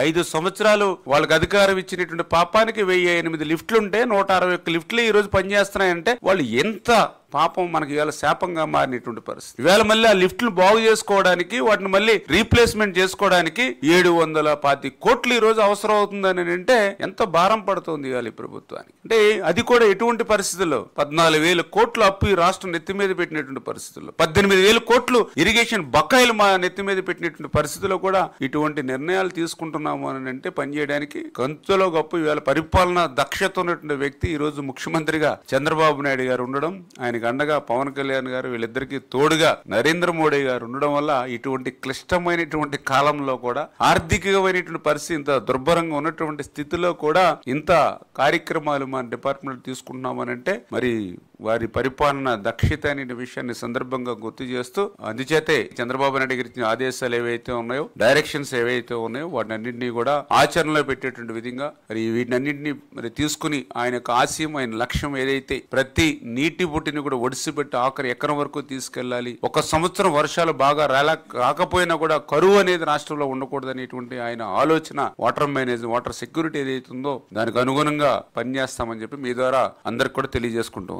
5 సంవత్సరాలు వాళ్ళకి అధికారం ఇచ్చినటువంటి పాపానికి 1008 లిఫ్ట్లుంటే 161 లిఫ్ట్లు ఈ రోజు పనిచేస్తున్నాయంటే వాళ్ళు ఎంత పాపం మనకి ఇవాళ శాపంగా మారినటువంటి పరిస్థితి. ఇవాళ మళ్ళీ ఆ లిఫ్ట్లు బాగు చేసుకోవడానికి వాటిని మళ్ళీ రీప్లేస్మెంట్ చేసుకోవడానికి 720 కోట్లు ఈ రోజు అవసరం అవుతుందని అంటే ఎంత భారం పడుతుంది ఇవాళ ఈ ప్రభుత్వానికి. అంటే అది కూడా ఎటువంటి పరిస్థితుల్లో 14,000 కోట్లు అప్పు ఈ రాష్ట్రం నెత్తి మీద పెట్టినటువంటి పరిస్థితుల్లో, 18,000 కోట్లు ఇరిగేషన్ బకాయిలు మా నెత్తి మీద పెట్టినటువంటి పరిస్థితుల్లో కూడా ఇటువంటి నిర్ణయాలు తీసుకుంటున్నాము అని అంటే పనిచేయడానికి కంచులో గొప్ప ఇవాళ పరిపాలన దక్షత ఉన్నటువంటి వ్యక్తి ఈ రోజు ముఖ్యమంత్రిగా చంద్రబాబు నాయుడు గారు ఉండడం, ఆయన అండగా పవన్ కళ్యాణ్ గారు, వీళ్ళిద్దరికి తోడుగా నరేంద్ర మోడీ గారు ఉండడం వల్ల ఇటువంటి క్లిష్టమైనటువంటి కాలంలో కూడా ఆర్థికమైనటువంటి పరిస్థితి ఇంత దుర్భరంగా ఉన్నటువంటి స్థితిలో కూడా ఇంత కార్యక్రమాలు మన డిపార్ట్మెంట్ తీసుకుంటున్నామనంటే మరి వారి పరిపాలన దక్షత అనే విషయాన్ని సందర్భంగా గుర్తు చేస్తూ, అందుచేతే చంద్రబాబు నాయుడు గారి ఇచ్చిన ఆదేశాలు ఏవైతే ఉన్నాయో, డైరెక్షన్స్ ఏవైతే ఉన్నాయో వాటినన్నింటినీ కూడా ఆచరణలో పెట్టేటువంటి విధంగా మరి వీటినన్నింటినీ మరి తీసుకుని ఆయన యొక్క ఆశయం, ఆయన లక్ష్యం ఏదైతే ప్రతి నీటి బొట్టిని కూడా ఒడిసిపెట్టి ఆఖరి ఎకరం వరకు తీసుకెళ్లాలి, 1 సంవత్సరం వర్షాలు బాగా రాకపోయినా కూడా కరువు అనేది రాష్ట్రంలో ఉండకూడదు అనేటువంటి ఆయన ఆలోచన, వాటర్ సెక్యూరిటీ ఏదైతే ఉందో దానికి అనుగుణంగా పనిచేస్తామని చెప్పి మీ ద్వారా అందరికి కూడా తెలియజేసుకుంటాం.